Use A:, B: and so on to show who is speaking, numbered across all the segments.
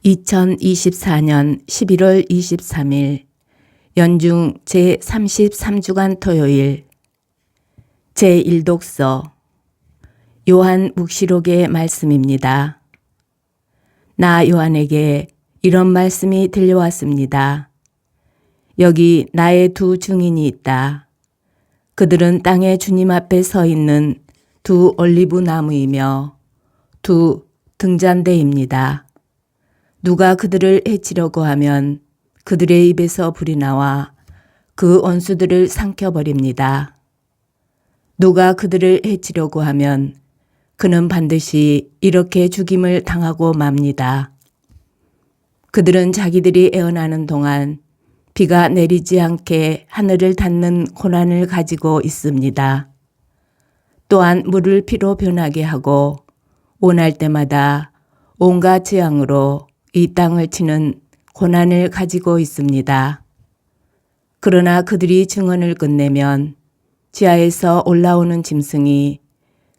A: 2024년 11월 23일 연중 제33주간 토요일 제1독서 요한 묵시록의 말씀입니다. 나 요한에게 이런 말씀이 들려왔습니다. 여기 나의 두 증인이 있다. 그들은 땅의 주님 앞에 서 있는 두 올리브 나무이며 두 등잔대입니다. 누가 그들을 해치려고 하면 그들의 입에서 불이 나와 그 원수들을 삼켜버립니다. 누가 그들을 해치려고 하면 그는 반드시 이렇게 죽임을 당하고 맙니다. 그들은 자기들이 애어나는 동안 비가 내리지 않게 하늘을 닫는 고난을 가지고 있습니다. 또한 물을 피로 변하게 하고 원할 때마다 온갖 재앙으로 이 땅을 치는 고난을 가지고 있습니다. 그러나 그들이 증언을 끝내면 지하에서 올라오는 짐승이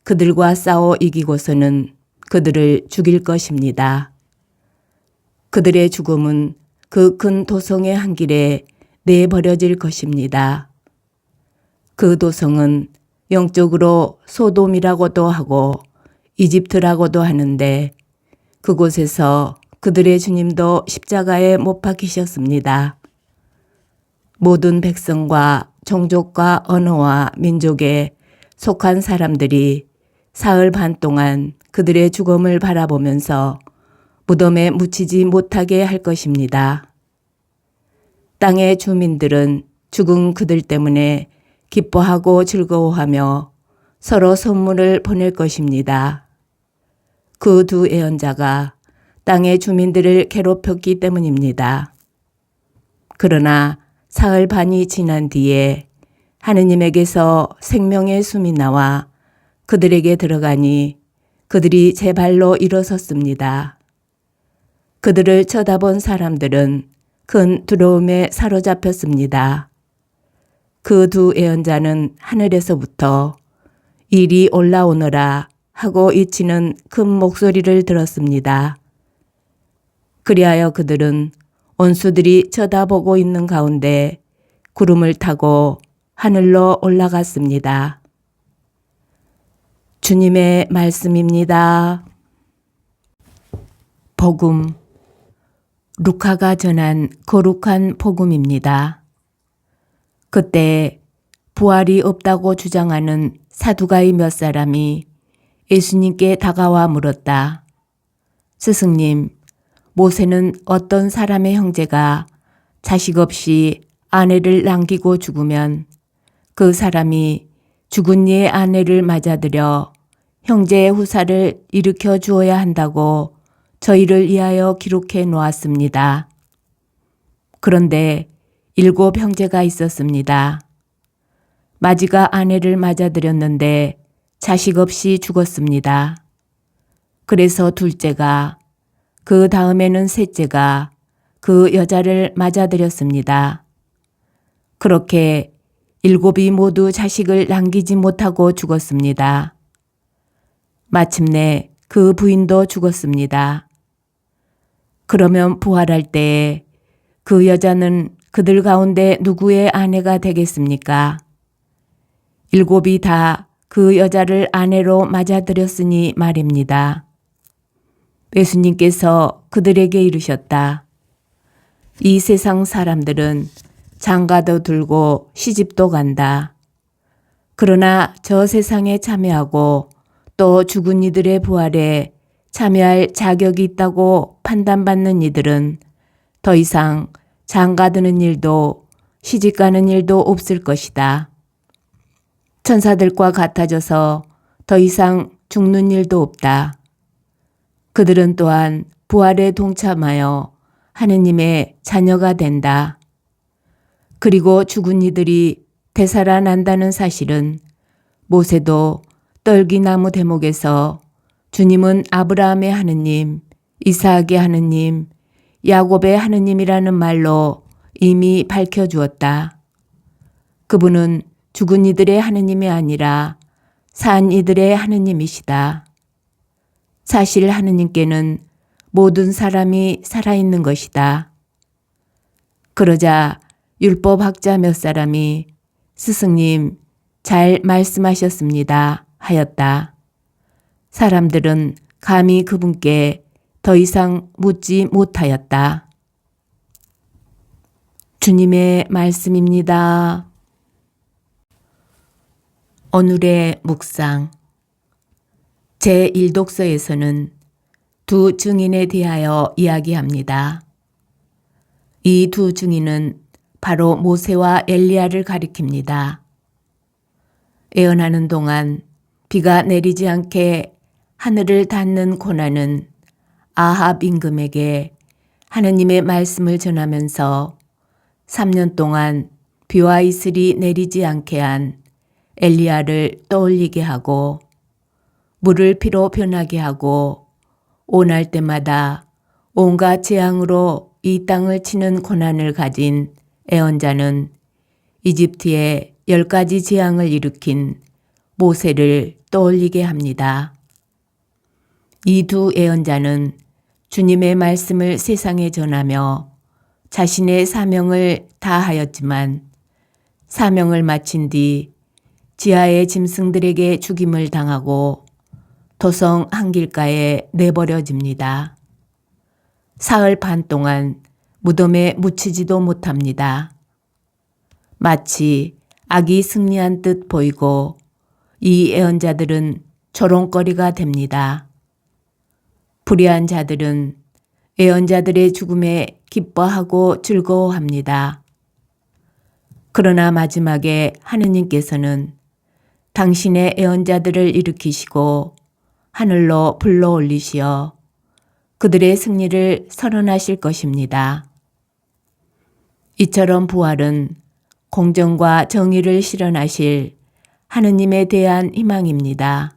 A: 그들과 싸워 이기고서는 그들을 죽일 것입니다. 그들의 죽음은 그 큰 도성의 한 길에 내버려질 것입니다. 그 도성은 영적으로 소돔이라고도 하고 이집트라고도 하는데 그곳에서 그들의 주님도 십자가에 못 박히셨습니다. 모든 백성과 종족과 언어와 민족에 속한 사람들이 사흘 반 동안 그들의 죽음을 바라보면서 무덤에 묻히지 못하게 할 것입니다. 땅의 주민들은 죽은 그들 때문에 기뻐하고 즐거워하며 서로 선물을 보낼 것입니다. 그 두 예언자가 땅의 주민들을 괴롭혔기 때문입니다. 그러나 사흘 반이 지난 뒤에 하느님에게서 생명의 숨이 나와 그들에게 들어가니 그들이 제 발로 일어섰습니다. 그들을 쳐다본 사람들은 큰 두려움에 사로잡혔습니다. 그 두 예언자는 하늘에서부터 이리 올라오너라 하고 외치는 큰 목소리를 들었습니다. 그리하여 그들은 원수들이 쳐다보고 있는 가운데 구름을 타고 하늘로 올라갔습니다. 주님의 말씀입니다. 복음. 루카가 전한 거룩한 복음입니다. 그때 부활이 없다고 주장하는 사두가이 몇 사람이 예수님께 다가와 물었다. 스승님, 모세는 어떤 사람의 형제가 자식 없이 아내를 남기고 죽으면 그 사람이 죽은 이의 아내를 맞아들여 형제의 후사를 일으켜 주어야 한다고 저희를 위하여 기록해 놓았습니다. 그런데 7 형제가 있었습니다. 마지가 아내를 맞아들였는데 자식 없이 죽었습니다. 그래서 둘째가 그 다음에는 셋째가 그 여자를 맞아들였습니다. 그렇게 7이 모두 자식을 남기지 못하고 죽었습니다. 마침내 그 부인도 죽었습니다. 그러면 부활할 때에 그 여자는 그들 가운데 누구의 아내가 되겠습니까? 7이 다 그 여자를 아내로 맞아들였으니 말입니다. 예수님께서 그들에게 이르셨다. 이 세상 사람들은 장가도 들고 시집도 간다. 그러나 저 세상에 참여하고 또 죽은 이들의 부활에 참여할 자격이 있다고 판단받는 이들은 더 이상 장가드는 일도 시집가는 일도 없을 것이다. 천사들과 같아져서 더 이상 죽는 일도 없다. 그들은 또한 부활에 동참하여 하느님의 자녀가 된다. 그리고 죽은 이들이 되살아난다는 사실은 모세도 떨기나무 대목에서 주님은 아브라함의 하느님, 이삭의 하느님, 야곱의 하느님이라는 말로 이미 밝혀주었다. 그분은 죽은 이들의 하느님이 아니라 산 이들의 하느님이시다. 사실 하느님께는 모든 사람이 살아있는 것이다. 그러자 율법학자 몇 사람이 스승님 잘 말씀하셨습니다 하였다. 사람들은 감히 그분께 더 이상 묻지 못하였다. 주님의 말씀입니다. 오늘의 묵상. 제1독서에서는 두 증인에 대하여 이야기합니다. 이 두 증인은 바로 모세와 엘리야를 가리킵니다. 애언하는 동안 비가 내리지 않게 하늘을 닫는 고난은 아합 임금에게 하느님의 말씀을 전하면서 3년 동안 비와 이슬이 내리지 않게 한 엘리야를 떠올리게 하고 물을 피로 변하게 하고 오날 때마다 온갖 재앙으로 이 땅을 치는 고난을 가진 애언자는 이집트에 10가지 재앙을 일으킨 모세를 떠올리게 합니다. 이 두 애언자는 주님의 말씀을 세상에 전하며 자신의 사명을 다하였지만 사명을 마친 뒤 지하의 짐승들에게 죽임을 당하고 도성 한길가에 내버려집니다. 사흘 반 동안 무덤에 묻히지도 못합니다. 마치 악이 승리한 듯 보이고 이 애언자들은 조롱거리가 됩니다. 불의한 자들은 애언자들의 죽음에 기뻐하고 즐거워합니다. 그러나 마지막에 하느님께서는 당신의 애언자들을 일으키시고 하늘로 불러 올리시어 그들의 승리를 선언하실 것입니다. 이처럼 부활은 공정과 정의를 실현하실 하느님에 대한 희망입니다.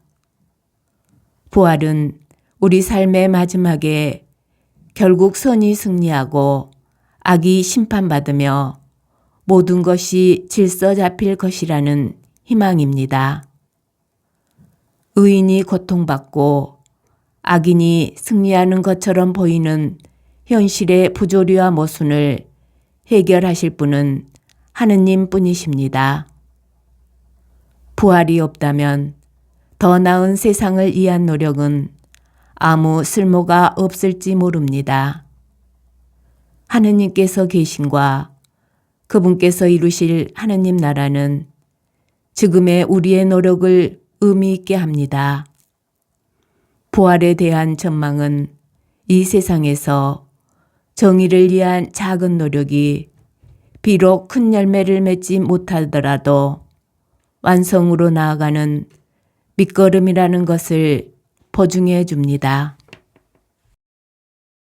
A: 부활은 우리 삶의 마지막에 결국 선이 승리하고 악이 심판받으며 모든 것이 질서 잡힐 것이라는 희망입니다. 의인이 고통받고 악인이 승리하는 것처럼 보이는 현실의 부조리와 모순을 해결하실 분은 하느님 뿐이십니다. 부활이 없다면 더 나은 세상을 위한 노력은 아무 쓸모가 없을지 모릅니다. 하느님께서 계신과 그분께서 이루실 하느님 나라는 지금의 우리의 노력을 의미 있게 합니다. 부활에 대한 전망은 이 세상에서 정의를 위한 작은 노력이 비록 큰 열매를 맺지 못하더라도 완성으로 나아가는 밑거름이라는 것을 보증해 줍니다.